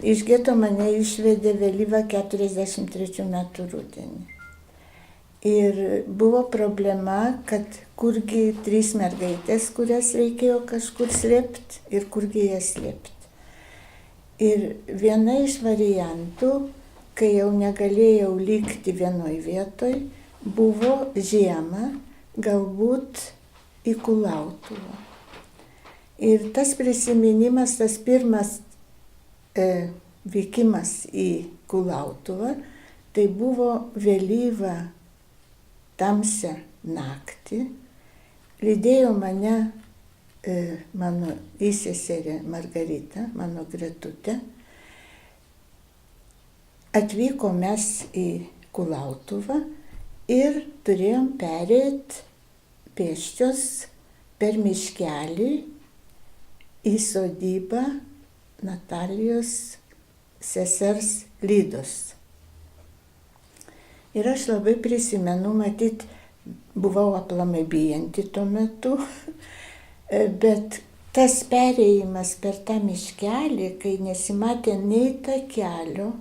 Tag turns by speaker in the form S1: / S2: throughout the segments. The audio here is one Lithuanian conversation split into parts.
S1: iš geto mane išvedė vėlyvą 43 metų rudenį. Ir buvo problema, kad kurgi 3 mergaitės, kurias reikėjo kažkur slėpti ir kurgi jas slėpti. Ir viena iš variantų, kai jau negalėjau likti vienoj vietoj, buvo žiemą galbūt į Kulautuvą. Ir tas prisiminimas, tas pirmas vykimas į Kulautuvą, tai buvo vėlyvą tamsią naktį. Lydėjo mane mano įseserė Margarita, mano gretutė. Atvyko mes į Kulautuvą ir turėjom pereiti pėsčios per miškelį į sodybą Natalijos sesers Lydos. Ir aš labai prisimenu, matyt, buvau aplamai bijanti tuo metu, bet tas perėjimas per tą miškelį, kai nesimatė nei takelio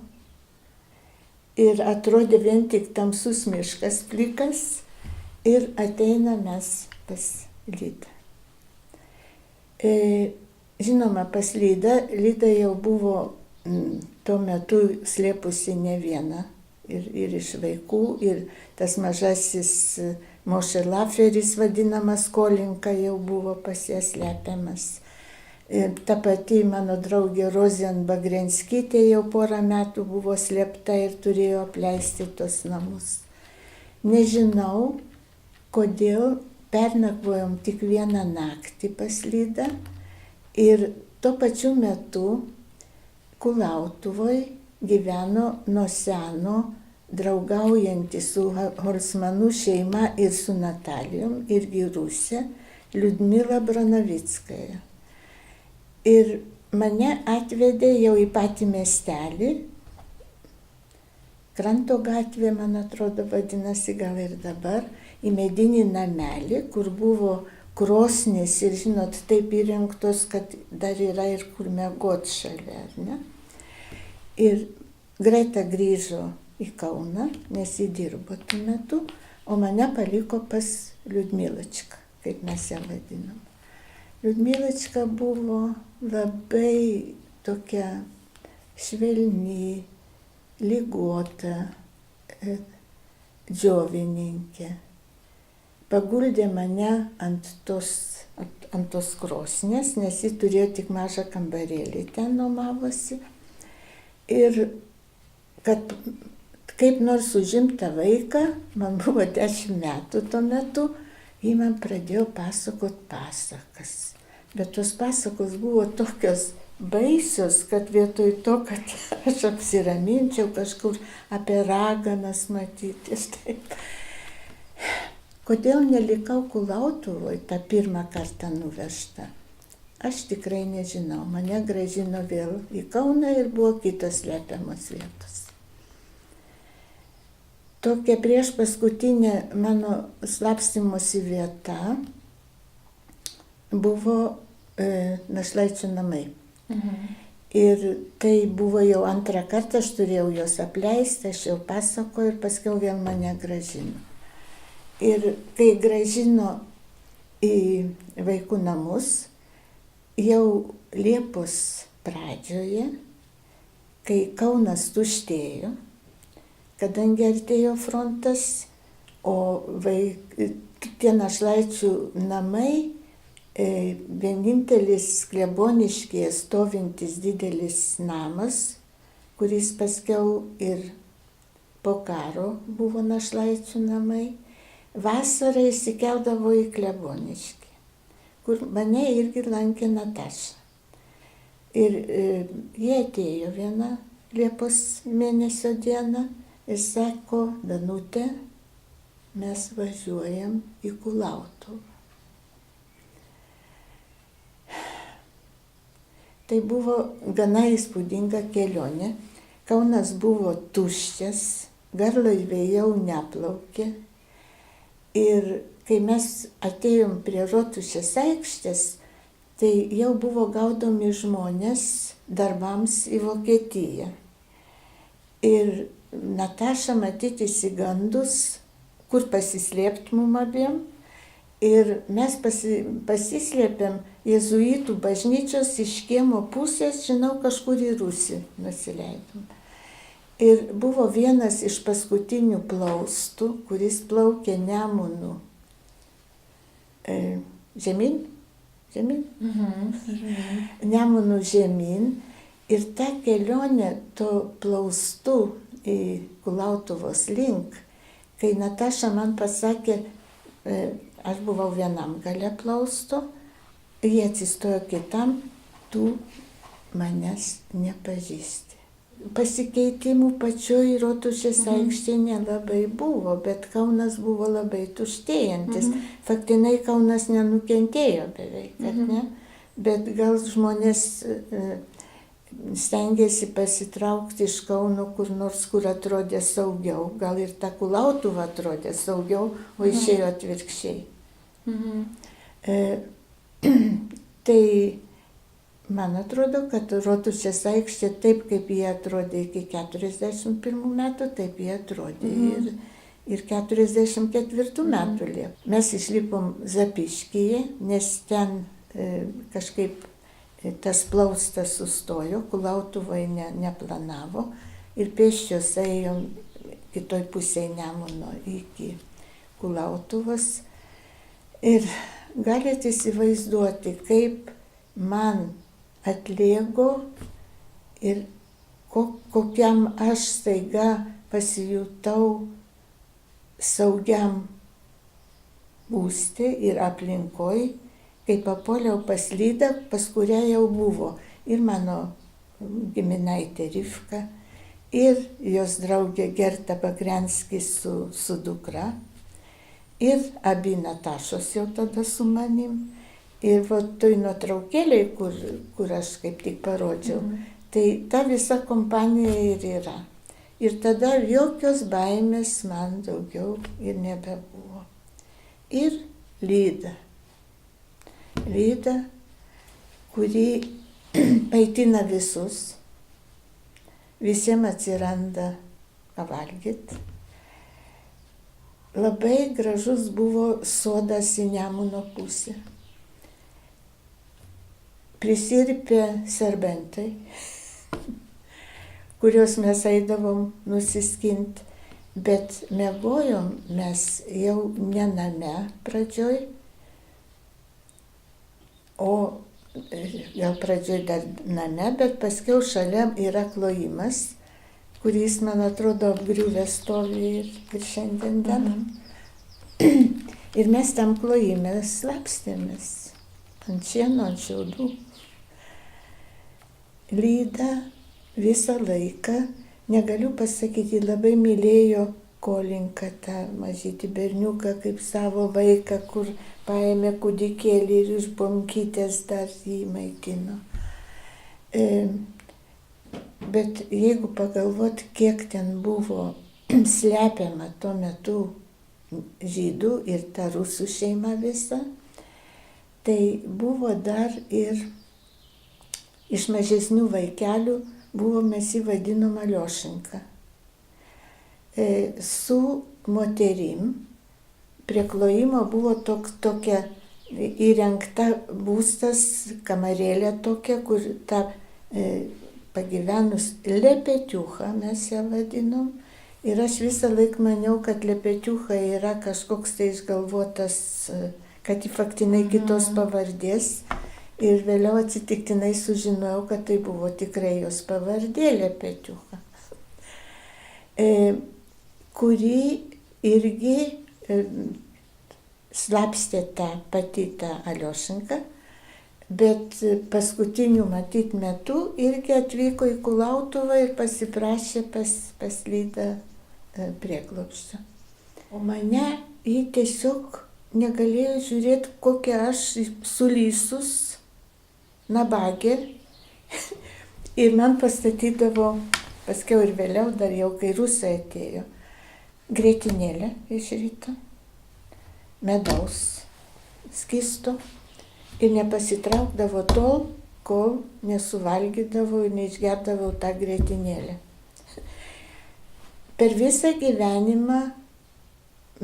S1: ir atrodė vien tik tamsus miškas plikas ir ateina mes pas Lydą. Žinoma, pas Lydą, Lyda jau buvo tuo metu slėpusi ne vieną. Ir iš vaikų, ir tas mažasis Moše Laferis vadinamas Kolinka jau buvo pas ją slepiamas. Ir ta pati mano draugė Rozen Bagrenskytė jau porą metų buvo slėpta ir turėjo apleisti tos namus. Nežinau, kodėl pernakvojom tik vieną naktį pas Lydą ir tuo pačiu metu Kulautuvoj gyveno nuo seno draugaujanti su Holzmanų šeima ir su Natalijom, irgi Rusė, Liudmila Branavickaja. Ir mane atvedė jau į patį miestelį, Kranto gatvė, man atrodo, vadinasi gal ir dabar, į medinį namelį, kur buvo krosnis ir, žinot, taip įrengtos, kad dar yra ir kur miegot šalia, ar ne? Ir Greta grįžo į Kauną, nes jį dirbo tuo metu, o mane paliko pas Liudmilačką, kaip mes ją vadinam. Liudmilačka buvo labai tokia švelni, ligota džiovininkė. Paguldė mane ant tos krosnės, nes ji turėjo tik mažą kambarėlį, ten nuomavosi. Ir kad kaip nors užimta vaiką, man buvo 10 metų tuo metu, ji man pradėjo pasakot pasakas. Bet tos pasakos buvo tokios baisios, kad vietoj to, kad aš apsiraminčiau kažkur apie raganas matyti. Taip. Kodėl nelikau Kulautuvoj tą pirmą kartą nuvežta? Aš tikrai nežinau. Mane grąžino vėl į Kauną ir buvo kitos slepiamos vietos. Tokia prieš paskutinė mano slapstymosi vieta buvo Našlaičių namai. Ir tai buvo jau antrą kartą, aš turėjau juos apleisti, aš jau pasakoju ir paskiau vėl mane grąžino. Ir kai grąžino į vaikų namus, jau Liepos pradžioje, kai Kaunas tuštėjo, kadangi artėjo frontas, o tie Našlaičių namai, vienintelis kleboniškėje stovintis didelis namas, kuris paskiau ir po karo buvo Našlaičių namai, vasarą įsikeldavo į Kleboniškį, kur mane irgi lankė Nataša. Ir jie atėjo vieną Liepos mėnesio dieną ir sako, Danutė, mes važiuojam į Kulautuvą. Tai buvo gana įspūdinga kelionė. Kaunas buvo tuščias, garlaiviai jau neplaukė. Ir kai mes atėjom prie Rotušės aikštės, tai jau buvo gaudomi žmonės darbams į Vokietiją. Ir Nataša matyti įsigandus, kur pasislėpti mum abiem. Ir mes pasislėpėm jėzuitų bažnyčios iš kiemo pusės, žinau, kažkur į Rūsį nusileidom. Ir buvo vienas iš paskutinių plaustų, kuris plaukė Nemunu žemyn. Nemunu žemyn. Ir ta kelionė to plaustų į Kulautuvos link, kai Nataša man pasakė, aš buvau vienam gale plausto, jie atsistojo kitam, tu manęs nepažįsti. Pasikeitimų pačioj Rotušės aikštėje nelabai buvo, bet Kaunas buvo labai tuštėjantis. Faktinai Kaunas nenukentėjo beveik, ne? Bet gal žmonės stengiasi pasitraukti iš Kauno kur nors, kur atrodė saugiau. Gal ir ta Kulautuva atrodė saugiau, o išėjo atvirkščiai. Tai man atrodo, kad Rotušės aikštė taip, kaip jie atrodė iki 41 metų, taip jie atrodė ir 44 metų Liepą. Mes išlipom Zapiškyje, nes ten kažkaip tas plaustas sustojo, Kulautuvai neplanavo ir pėsčios ėjom kitoj pusėje Nemuno iki Kulautuvos. Ir galite įsivaizduoti, kaip man atlėgo ir kokiam aš staiga pasijutau saugiam būste ir aplinkoj, kai papuoliau pas Lydą, pas kurią jau buvo ir mano giminaitė Rivka, ir jos draugė Gerta Bagrenskis su dukra, ir abi Natašos jau tada su manim. Ir toj nuotraukėlėj, kur aš kaip tik parodžiau, tai ta visa kompanija ir yra. Ir tada jokios baimės man daugiau ir nebebuvo. Ir Lyda. Lyda, kuri maitina visus, visiems atsiranda ką valgyt. Labai gražus buvo sodas į Nemuno pusę. Prisirpė serbentai, kuriuos mes eidavom nusiskint, bet miegojom mes jau ne name pradžioj, o gal pradžioj dar name, bet paskiau šalia yra klojimas, kuris, man atrodo, apgriuvęs stovi ir šiandien ten. Ir mes tam klojime slapstėmės ant šieno, ant šiaudų. Lyda visą laiką, negaliu pasakyti, labai mylėjo Kolinką, tą mažytį berniuką, kaip savo vaiką, kur paėmė kūdikėlį ir iš bomkytės dar jį maitino. Bet jeigu pagalvot, kiek ten buvo slepiama tuo metu žydų ir ta rusų šeima visa, tai buvo dar ir iš mažesnių vaikelių buvo, mes jį vadinom Aliošinka. Su moterim prie klojimo buvo tokia įrengta būstas, kamarėlė tokia, kur ta pagyvenus Lepetiucha mes ją vadinom. Ir aš visą laiką maniau, kad Lepetiucha yra kažkoks tai išgalvotas, kad į faktinai kitos pavardės. Ir vėliau atsitiktinai sužinojau, kad tai buvo tikrai jos pavardė Lepetiucha, kuri irgi slapstė tą pati tą Aliošinką, bet paskutiniu matyt metu irgi atvyko į Kulautuvą ir pasiprašė pas Lydą prieglobsčio. O mane jį tiesiog negalėjo žiūrėti, kokia aš sulysus, nabagė. Ir man pastatydavo, paskiau ir vėliau, dar jau kai rusai atėjo, grietinėlę iš ryto, medaus skysto ir nepasitraukdavo tol, kol nesuvalgydavau ir neišgerdavau tą grietinėlę. Per visą gyvenimą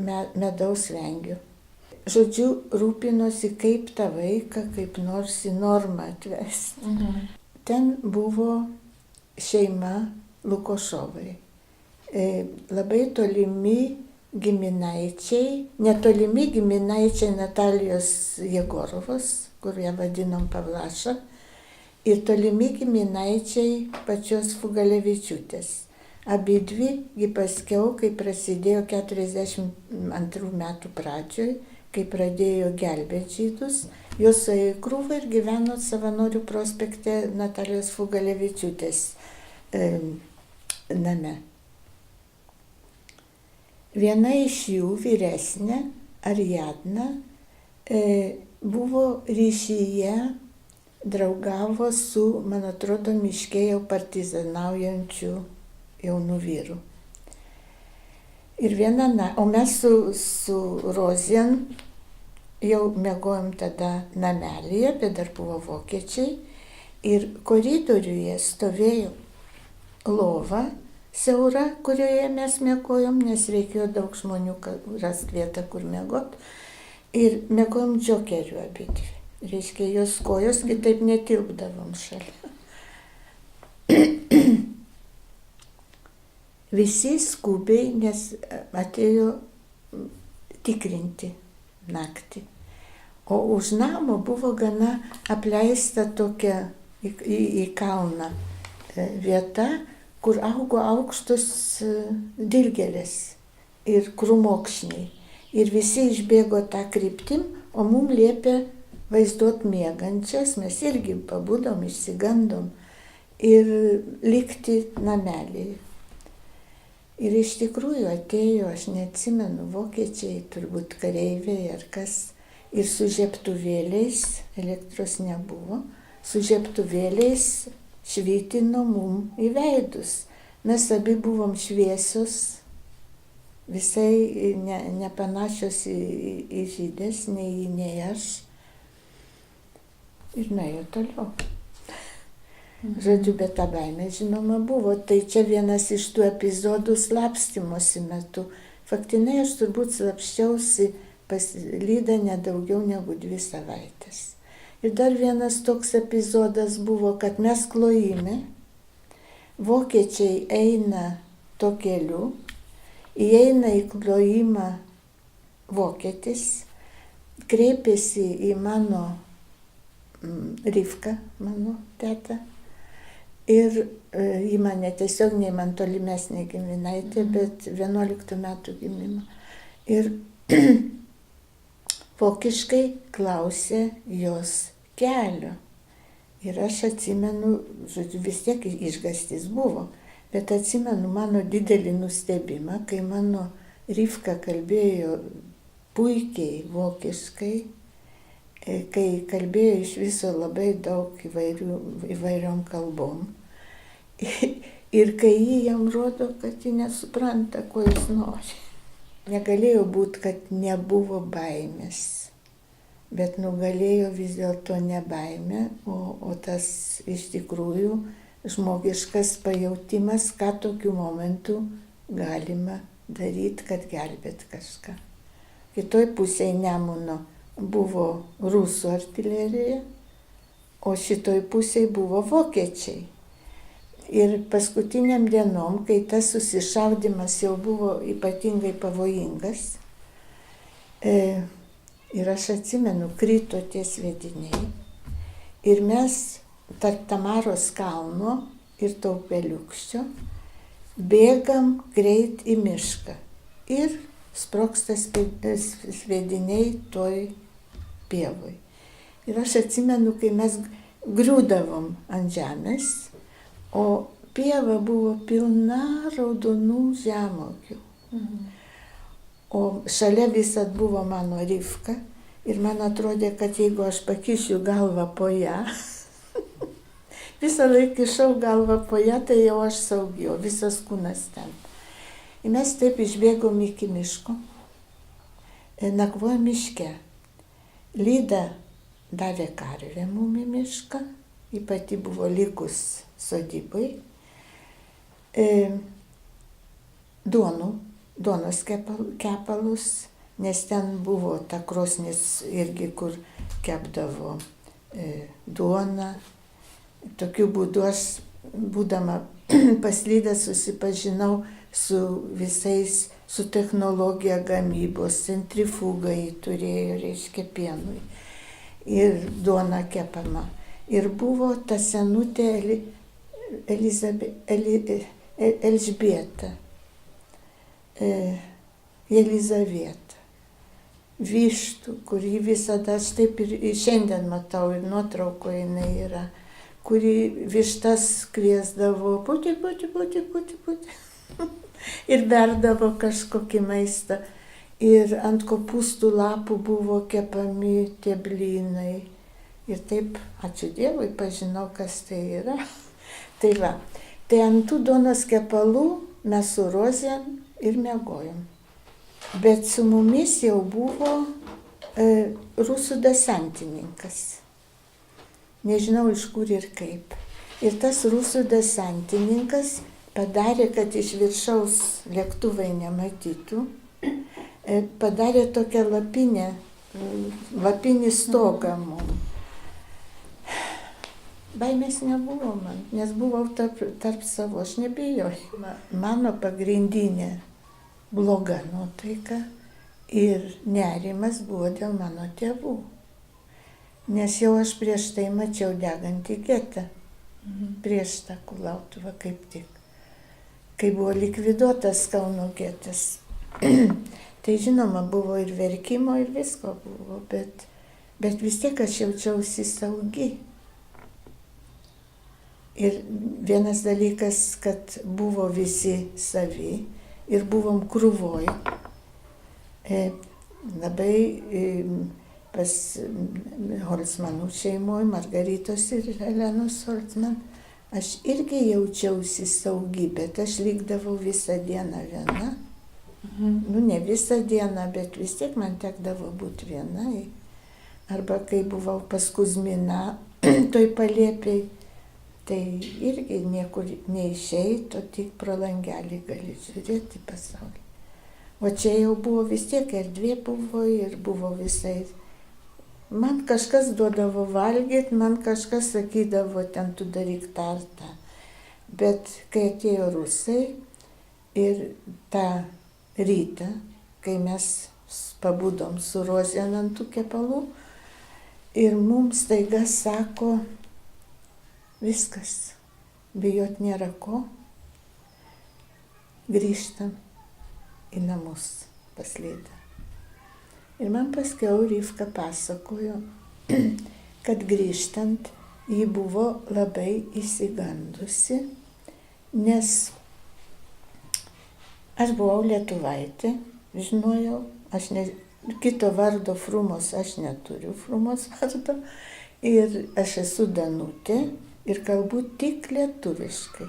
S1: medaus vengiu. Žodžiu, rūpinosi, kaip tą vaiką kaip nors į normą atvesti. Ten buvo šeima Lukošovai. Labai tolimi giminaičiai, netolimi giminaičiai Natalijos Jegorovos, kur ją vadinom Pavlaša, ir tolimi giminaičiai pačios Fugalevičiūtės. Abidvi paskiau, kai prasidėjo 42 metų pradžioj, kai pradėjo gelbėti žydus, jos suėjo į krūvą ir gyveno Savanorių prospekte Natalijos Fugalevičiūtės name. Viena iš jų, vyresnė, Ariadna, buvo ryšyje, draugavo su, man atrodo, miške jau partizanaujančių jaunų vyrų. Ir o mes su Rozien jau miegojom tada namelyje, bet dar buvo vokiečiai. Ir koridoriuje stovėjo lova siaura, kurioje mes miegojom, nes reikėjo daug žmonių rasti vietą, kur miegot. Ir miegojom džokeriu abidvi. Reiškia, jos kojos kitaip netilpdavom šalia. Visi skubiai, nes atėjo tikrinti naktį. O už namo buvo gana apleista tokia į kalną vieta, kur augo aukštos dilgėlės ir krūmokšniai. Ir visi išbėgo tą kryptim, o mum liepė vaizduot miegančias, mes irgi pabudom, išsigandom ir likti namelėje. Ir iš tikrųjų atėjo, aš neatsimenu, vokiečiai, turbūt kareiviai ar kas, ir su žiebtuvėliais, elektros nebuvo, su žiebtuvėliais švytino mum į veidus. Mes abi buvom šviesios, visai nepanašios į žydės, nei aš. Ir nuėjo toliau. Žodžiu, bet ta baimė, žinoma, buvo. Tai čia vienas iš tų epizodų slapstymosi metu. Faktinai aš turbūt slapščiausi pasilydę nedaugiau negu 2 savaitės. Ir dar vienas toks epizodas buvo, kad mes klojime, vokiečiai eina to keliu, įeina į klojimą vokietis, kreipėsi į mano Rivką, mano tetą. Ir į mane tiesiog nei man tolimesnė giminaitė, bet 11 metų gimimo. Ir vokiškai klausė jos kelio. Ir aš atsimenu, žodžiu, vis tiek išgąstis buvo, bet atsimenu mano didelį nustebimą, kai mano Rivka kalbėjo puikiai vokiškai, kai kalbėjo iš viso labai daug įvairiom kalbom. Ir kai jį jam rodo, kad jį nesupranta, ko jis nori. Negalėjo būti, kad nebuvo baimės, bet nugalėjo vis dėlto ne baimė, o tas iš tikrųjų žmogiškas pajautimas, ką tokiu momentu galima daryti, kad gelbėt kažką. Kitoj pusėje Nemuno buvo rusų artilerija, o šitoj pusėje buvo vokiečiai. Ir paskutiniam dienom, kai tas susišaudimas jau buvo ypatingai pavojingas, ir aš atsimenu, krito tie sviediniai, ir mes tarp Tamaros kalno ir Taupeliukščio bėgam greit į mišką ir sprogsta sviediniai toj pievoj. Ir aš atsimenu, kai mes griūdavom ant žemės, o pieva buvo pilna raudonų žemuogių. O šalia visad buvo mano Rivka ir man atrodė, kad jeigu aš pakišiu galvą po ją, visą laiką kišau galvą po ją, tai jau aš saugi, o visas kūnas ten. Ir mes taip išbėgom iki miško, nakvojom miške. Lyda davė karvę mum į mišką, ji pati buvo likus sodybai, duonos kepalus, nes ten buvo ta krosnis irgi, kur kepdavo duoną. Tokiu būdu aš, būdama pas Lydą, susipažinau su visais, su technologija gamybos, centrifugai turėjo, reiškia, pienui. Ir duona kepama. Ir buvo ta senutė Elžbieta, Jelizaveta, vištų, kuri visada, aš taip ir šiandien matau, ir nuotraukoje jinai yra, kuri vištas kviesdavo, būti. Ir berdavo kažkokį maistą. Ir ant kopūstų lapų buvo kepami tie blynai. Ir taip, ačiū Dievui, pažinau, kas tai yra. Tai va, tai ant tų duonos kepalų mes su Rozėm ir miegojom. Bet su mumis jau buvo rusų desantininkas. Nežinau iš kur ir kaip. Ir tas rusų desantininkas padarė, kad iš viršaus lėktuvai nematytų, padarė tokią lapinį stogą mums. Baimės nebuvo man, nes buvau tarp savo, aš nebijojau. Mano pagrindinė bloga nuotaika ir nerimas buvo dėl mano tėvų. Nes jau aš prieš tai mačiau degantį getą, prieš tą Kulautuvą kaip tik, kai buvo likviduotas Kauno getas. Tai žinoma, buvo ir verkimo, ir visko buvo, bet vis tiek aš jaučiausi saugi. Ir vienas dalykas, kad buvo visi savi ir buvom krūvoj. Labai pas Holcmanų šeimoje, Margaritos ir Elenos Holcman, aš irgi jaučiausi saugi, bet aš likdavau visą dieną viena. Nu, ne visą dieną, bet vis tiek man tekdavo būti vienai. Arba kai buvau pas Kuzminą, toj palėpiai, tai irgi niekur neišeit, o tik pro langelį gali žiūrėti pasaulį. O čia jau buvo vis tiek erdvė buvo ir buvo visai. Man kažkas duodavo valgyti, man kažkas sakydavo, ten tu daryk tą. Bet kai atėjo rusai ir tą rytą, kai mes pabudom su Rozėm ant tų kepalų, ir mums staiga sako, viskas, bijot nėra ko, grįžtam į namus pas Lydą. Ir man paskiau Rivka pasakojo, kad grįžtant ji buvo labai išsigandusi, nes aš buvau lietuvaitė, žinojau, kito vardo Frumos aš neturiu, Frumos vardo, ir aš esu Danutė ir kalbu tik lietuviškai.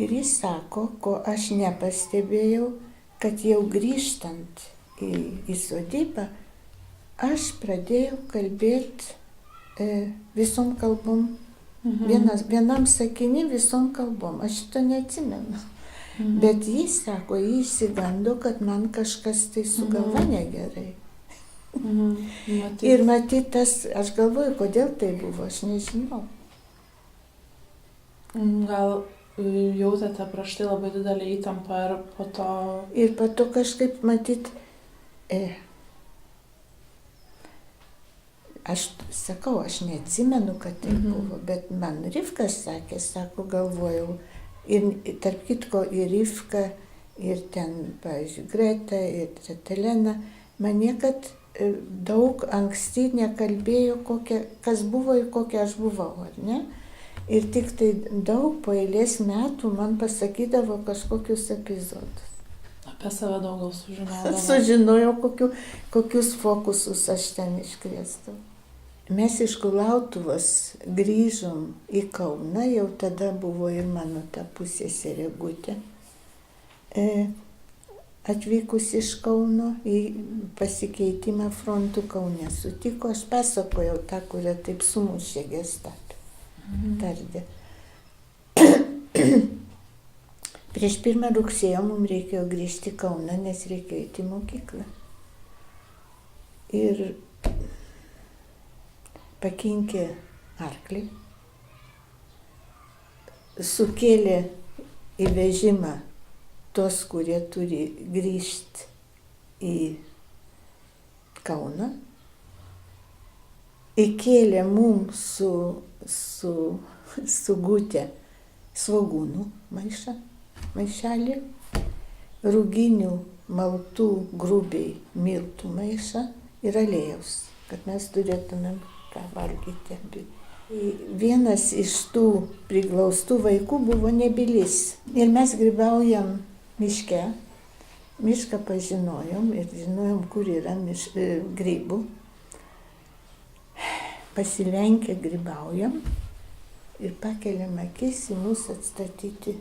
S1: Ir jis sako, ko aš nepastebėjau, kad jau grįžtant į sodybą, aš pradėjau kalbėti visom kalbom, vienam sakiny visom kalbom, aš šito neatsimenu. Bet jis sako, jis išsigando, kad man kažkas tai su galva negerai. Ir matyt, tas, aš galvoju, kodėl tai buvo, aš nežinau.
S2: Gal jautėte prieš tai labai didelį įtampą ir po to...
S1: Ir po to kažkaip matyt, aš sakau, aš neatsimenu, kad tai buvo, bet man Rivkas sakė, sako, galvojau, ir tarp kitko ir Rivka, ir ten, pavyzdžiui, Greta, ir Tetelena, man niekad daug anksti nekalbėjo, kas buvo ir kokia aš buvau, ar ne? Ir tik tai daug po eilės metų man pasakydavo kažkokius epizodus.
S2: Apie save daug gal sužinodavo.
S1: Sužinojau, kokius fokusus aš ten iškrėstau. Mes iš Kulautuvos grįžom į Kauną, jau tada buvo ir mano ta pusseserė Gutė. atvykus iš Kauno į pasikeitimą frontų Kaune sutiko, aš pasakojau tą, kurią taip sumušė Gestapo. Tardė. Prieš 1 rugsėjo mums reikėjo grįžti į Kauną, nes reikėjo eiti į mokyklą. Ir pakinkė arklį, sukėlė į vežimą tos, kurie turi grįžti į Kauną, įkėlė mums su Gute svogūnų maišelį, ruginių maltų grubiai miltų maišą ir aliejaus, kad mes turėtumėm ką valgyti abi. Vienas iš tų priglaustų vaikų buvo nebylys. Ir mes grybaujam miške. Mišką pažinojom ir žinojom, kur yra grybų. Pasilenkę grybaujam ir pakeliam akis į mūsų atstatyti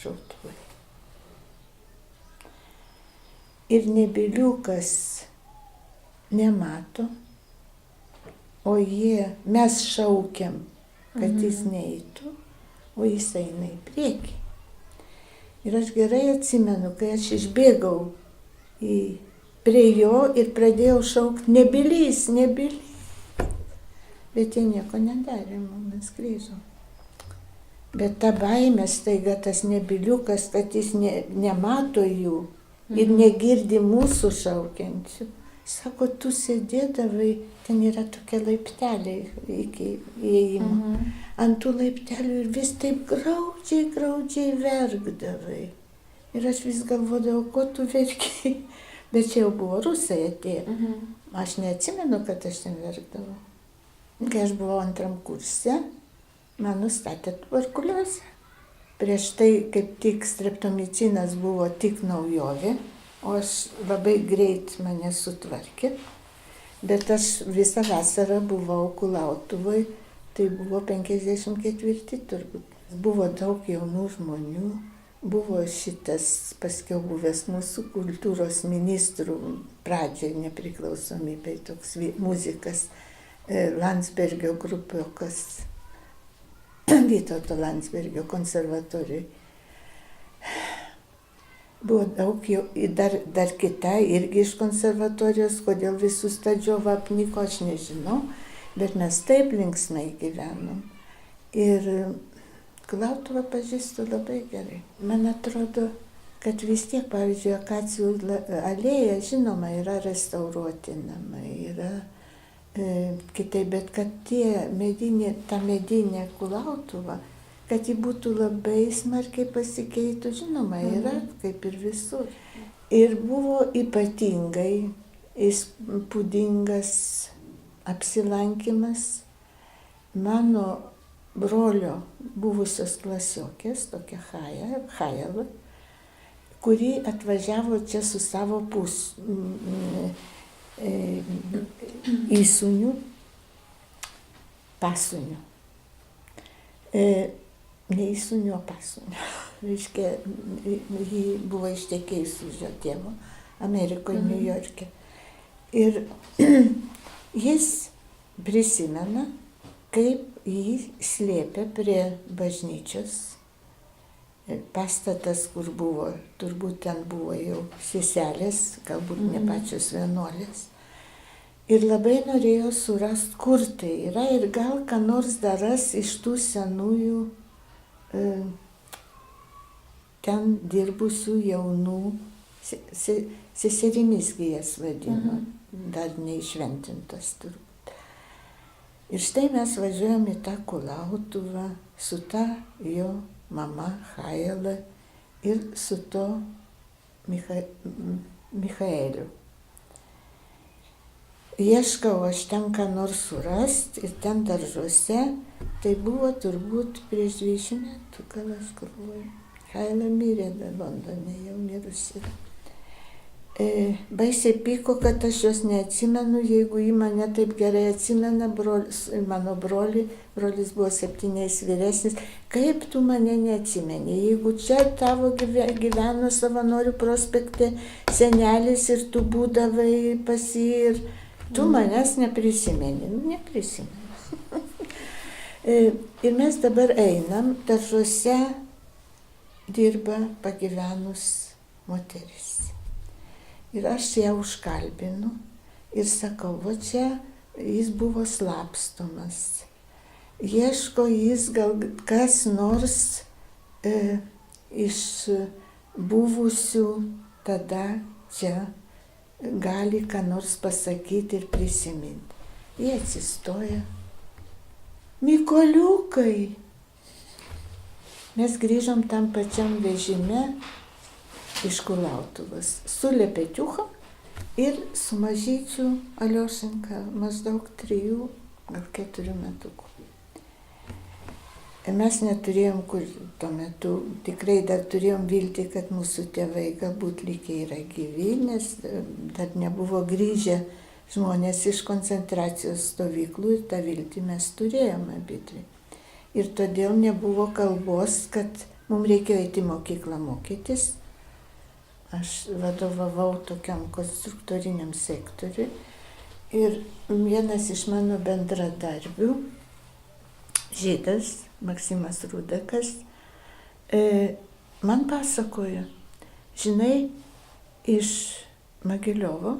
S1: šautuvai. Ir nebyliukas nemato, o mes šaukiam, kad jis neeitų, o jis eina į priekį. Ir aš gerai atsimenu, kai aš išbėgau prie jo ir pradėjau šaukti, nebylys, nebylys. Bet jie nieko nedarė, mes grįžom. Bet ta baimė staiga, tas nebyliukas, kad jis nemato jų ir negirdi mūsų šaukiančių. Sako, tu sėdėdavai, ten yra tokie laipteliai iki įėjimo. Ant tų laiptelių ir vis taip graudžiai verkdavai. Ir aš vis galvodavau, ko tu verkiai. Bet čia jau buvo rusai atėję. Aš neatsimenu, kad aš ten verkdavau. Kai aš buvau 2 kurse, man nustatė tuberkuliozę. Prieš tai, kaip tik streptomicinas buvo tik naujovė, o aš labai greit mane sutvarkė. Bet aš visą vasarą buvau Kulautuvoj, tai buvo 54 turbūt. Buvo daug jaunų žmonių, buvo šitas paskiau buvęs mūsų kultūros ministrų pradžiai nepriklausomybei, toks muzikas, Landsbergio grupiokas, Vytauto Landsbergio konservatorijoje. Buvo daug jau, dar kita irgi iš konservatorijos, kodėl visus tą džiovą apniko, aš nežinau, bet mes taip linksmai gyvenom. Ir Kulautuvą pažįstu labai gerai. Man atrodo, kad vis tiek, pavyzdžiui, Akacijų alėja, žinoma, yra restauruoti namai, yra kitaip, bet kad ta medinė Kulautuva, kad ji būtų labai smarkiai pasikeitų, žinoma, yra kaip ir visur. Ir buvo ypatingai įspūdingas apsilankimas mano brolio buvusios klasiokės, tokia Chajala, kuri atvažiavo čia su savo įsūniu, pasūniu. Ne įsūniu, o pasūniu. Reiškia, ji buvo ištekėjusi už jo tėvo Amerikoje, New York'e. Ir jis prisimena, kaip jį slėpė prie bažnyčios. Pastatas, kur buvo, turbūt ten buvo jau seselės, galbūt ne pačios vienuolės. Ir labai norėjo surasti, kur tai yra ir gal ką nors dar ras iš tų senųjų ten dirbusių jaunų seserimis, kai jas vadino, dar neišventintas turbūt. Ir štai mes važiuojam į tą Kulautuvą su ta jo mama Chajala ir su to Michaeliu. Ieškau aš ten ką nors surasti ir ten daržuose, tai buvo turbūt prieš 20 metų, gal aš galvoju. Chajala mirė Londone, jau mirusi. baisiai pyko, kad aš jos neatsimenu, jeigu ji mane taip gerai atsimena, mano brolis buvo 7 vyresnis, kaip tu mane neatsimeni, jeigu čia tavo gyveno Savanorių prospekte senelis ir tu būdavai pas jį ir tu manęs neprisimeni, neprisimenu. Ir mes dabar einam, Daržuose dirba pagyvenus moteris. Ir aš ją užkalbinu ir sakau, va čia jis buvo slapstomas. Ieško jis gal kas nors iš buvusių tada čia gali ką nors pasakyti ir prisiminti. Jie atsistoja. Mykoliukai. Mes grįžom tam pačiam vežime iš Kulautuvos, su Lepetiucha ir su mažyčiu Aliošenka, maždaug 3, gal 4 metukų. Mes neturėjom, kur tuo metu tikrai dar turėjom viltį, kad mūsų tėvai galbūt likę yra gyvi, nes dar nebuvo grįžę žmonės iš koncentracijos stovyklų ir tą viltį mes turėjom abidvi. Ir todėl nebuvo kalbos, kad mums reikėjo eiti į mokyklą mokytis. Aš vadovavau tokiam konstruktoriniam sektoriui ir vienas iš mano bendradarbių, žydas, Maksimas Rudakas, man pasakojo, žinai, iš Magiliovo,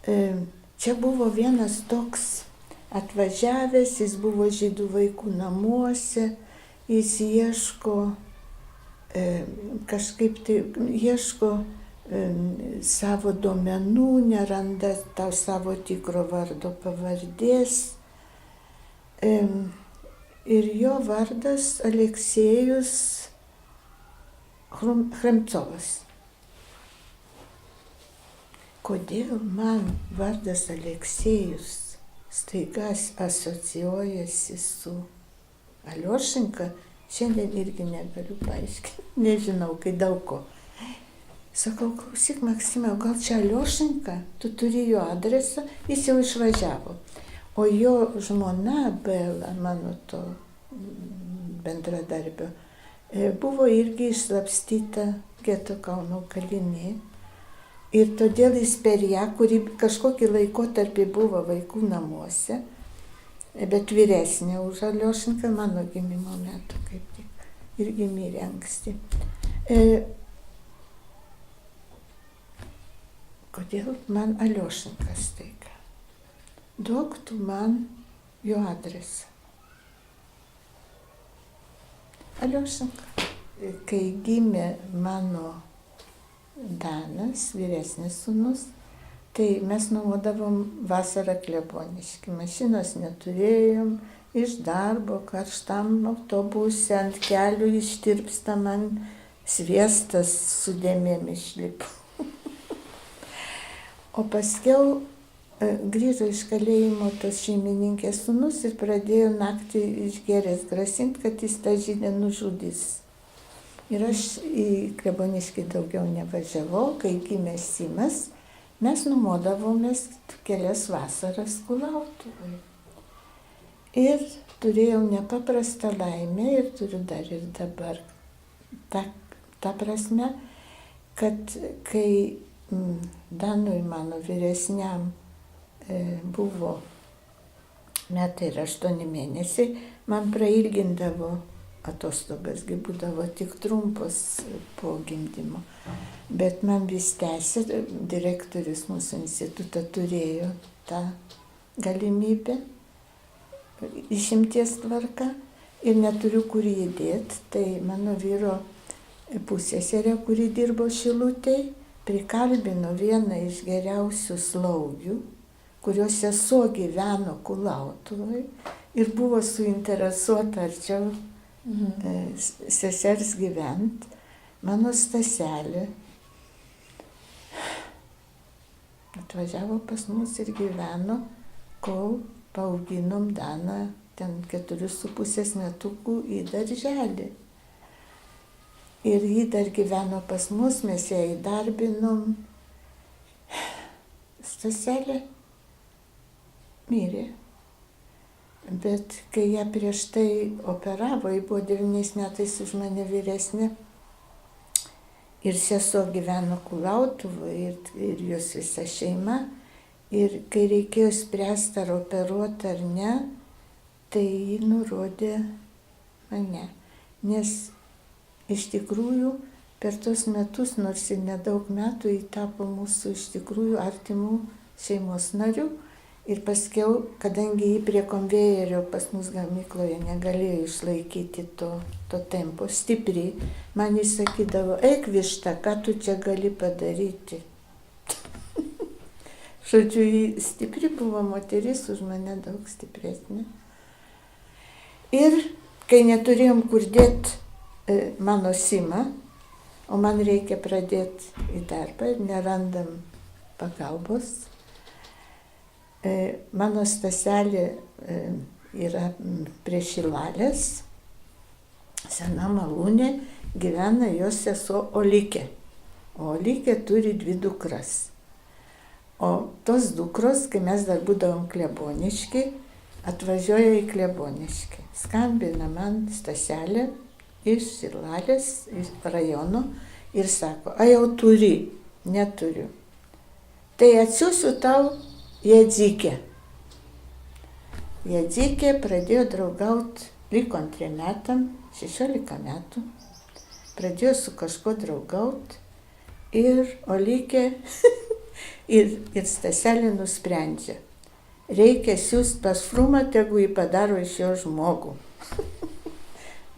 S1: čia buvo vienas toks atvažiavęs, jis buvo žydų vaikų namuose, jis ieško kažkaip tai ieško savo duomenų, neranda tau savo tikro vardo pavardės. Ir jo vardas Aleksejus Chremcovas. Kodėl man vardas Aleksejus staiga asocijuojasi su Aliošenka? Šiandien irgi negaliu paaiškinti, nežinau, kai daug ko. Sakau, klausyk, Maksime, gal čia Aliošenka, tu turi jo adresą, jis jau išvažiavo. O jo žmona Bela, mano to bendradarbio, buvo irgi išslapstyta geto Kauno kalinė. Ir todėl jis per ją, kuri kažkokį laikotarpį buvo vaikų namuose, bet vyresnė už Aliošenką, mano gimimo metu kaip tik, irgi mirė anksti. Kodėl man Aliošenkas staiga? Duok tu man jo adresą. Aliošenka. Kai gimė mano Danas, vyresnis sūnus, tai mes nuomodavom vasarą Kleboniškį. Mašinos neturėjom, iš darbo, karštam autobuse, ant kelių ištirpsta man sviestas su dėmėm išlipo. O paskiau grįžo iš kalėjimo tos šeimininkės sūnus ir pradėjo naktį išgėręs grasinti, kad jis tą žydę nužudys. Ir aš į Kleboniškį daugiau nevažiavau, kai gimė Simas. Mes numodavomės kelias vasaras Kulautuvai. Ir turėjau nepaprastą laimę ir turiu dar ir dabar ta prasme, kad kai Danui mano vyresniam buvo metai ir 8 mėnesiai, man prailgindavo atostogas, būdavo tik trumpos po gimdymo. Bet man vis tęsė, direktorius mūsų instituto turėjo tą galimybę, išimties tvarka ir neturiu kur jį dėti. Tai mano vyro pusseserė, kuri dirbo Šilutėj, prikalbino vieną iš geriausių slaugių, kurios sesuo gyveno Kulautuvoj ir buvo suinteresuota arčiau sesers gyvent. Mano Staselė atvažiavo pas mus ir gyveno, kol paauginom Daną ten 4,5 metukų į darželį. Ir ji dar gyveno pas mus, mes ją įdarbinom seselė mirė. Bet kai ją prieš tai operavo, ji buvo 9 metais už mane vyresnė. Ir sesuo gyveno Kulautuvoje ir jos visa šeima. Ir kai reikėjo spręsti, ar operuoti ar ne, tai ji nurodė mane. Nes iš tikrųjų per tos metus, nors ir nedaug metų, ji tapo mūsų iš tikrųjų artimų šeimos narių. Ir paskiau, kadangi ji prie konvejerio pas mus gamykloje negalėjo išlaikyti to tempo stipriai, man jis sakydavo, eik višta, ką tu čia gali padaryti. Žodžiu, ji stipri buvo moteris, už mane daug stipresnė. Ir kai neturėjom kur dėti mano simą, o man reikia pradėti į darbą ir nerandam pagalbos, mano Staselė yra prie Šilalės, sena malūnė, gyvena jos sesuo Olikė. O Olikė turi 2 dukras. O tos dukros, kai mes dar būdavom Kleboniški, atvažiuoja į Kleboniškį. Skambina man Staselė iš Šilalės, iš rajono ir sako, a jau turi, neturiu. Tai atsiųsiu tau Jadzikė. Jadzikė pradėjo draugauti, liko 2 metam, 16 metų, pradėjo su kažkuo draugauti ir Olikė ir Staselė nusprendžia, reikia siųsti pas Frumą, tegu jį padaro iš jo žmogų.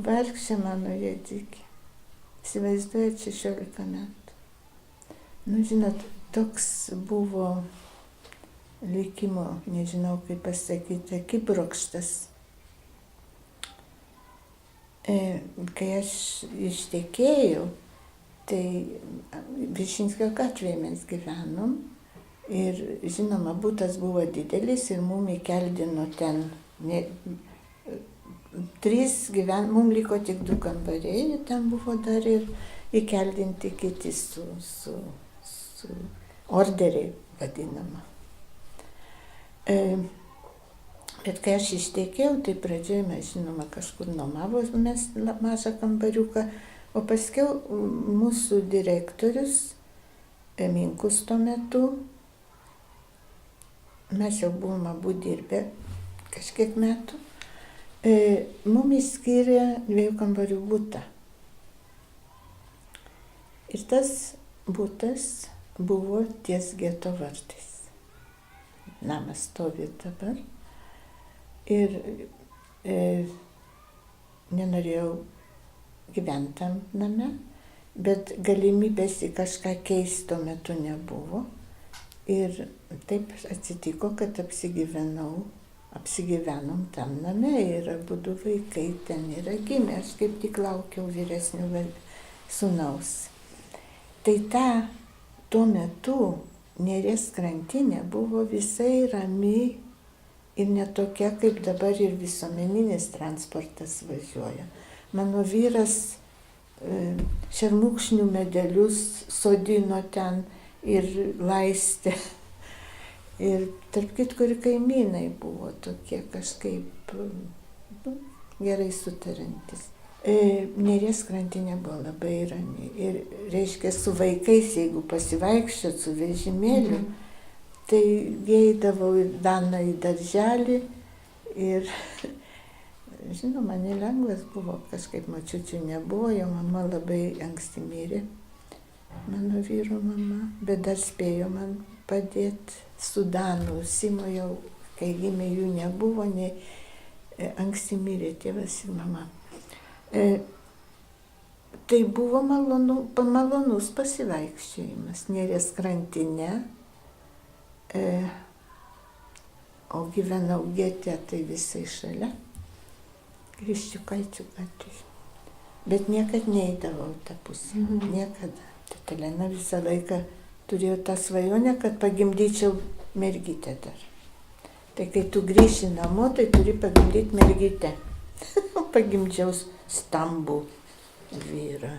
S1: Vargšė mano Jadzikė. Įsivaizduojat, 16 metų. Nu, žinot, toks buvo likimo, nežinau kaip pasakyti, akibrokštas. Kai aš ištekėjau, tai Višinskio gatvėje mes gyvenom ir, žinoma, butas buvo didelis ir mum įkeldino ten 3 mum liko tik 2 kambariai, ten buvo dar ir įkeldinti kiti su orderiai vadinama. Bet kai aš ištekėjau, tai pradžioje mes, žinoma, kažkur nuomavomės mažą kambariuką, o paskiau mūsų direktorius, Minkus tuo metu, mes jau buvom abu dirbę kažkiek metų, mum įskyrė 2 kambarių butą. Ir tas butas buvo ties geto vartais. Namas stovi dabar ir nenorėjau gyventi tam name, bet galimybės į kažką keisti tuo metu nebuvo. Ir taip atsitiko, kad apsigyvenom tam name ir abudu vaikai ten yra gimę. Aš kaip tik laukiau vyresnio sūnaus. Tai tuo metu Neries krantinė buvo visai rami ir netokia, kaip dabar ir visuomeninis transportas važiuoja. Mano vyras šermukšnių medelius sodino ten ir laistė. Ir tarp kitko ir kaimynai buvo tokie kažkaip gerai sutarantis. Neries krantinė buvo labai rami. Ir reiškia, su vaikais, jeigu pasivaikščiot su vežimėliu, tai eidavau ir Daną į darželį. Ir, žinoma, nelengvas buvo, kažkaip močiučių nebuvo, jo mama labai anksti mirė, mano vyro mama, bet dar spėjo man padėti su Danu. Simo jau, kai gimė, jų nebuvo, nei anksti mirė tėvas ir mama. Tai buvo malonus pasivaikščiojimas Neries krantinė, o gyvenau Gete, tai visai šalia, Kriščiukaičių gatvėje. Bet niekad neidavau tą pusę, niekada. Elena visą laiką turėjo tą svajonę, kad pagimdyčiau mergytę dar. Tai kai tu grįši namo, tai turi pagimdyti mergytę. Pagimdžiau stambų vyrą.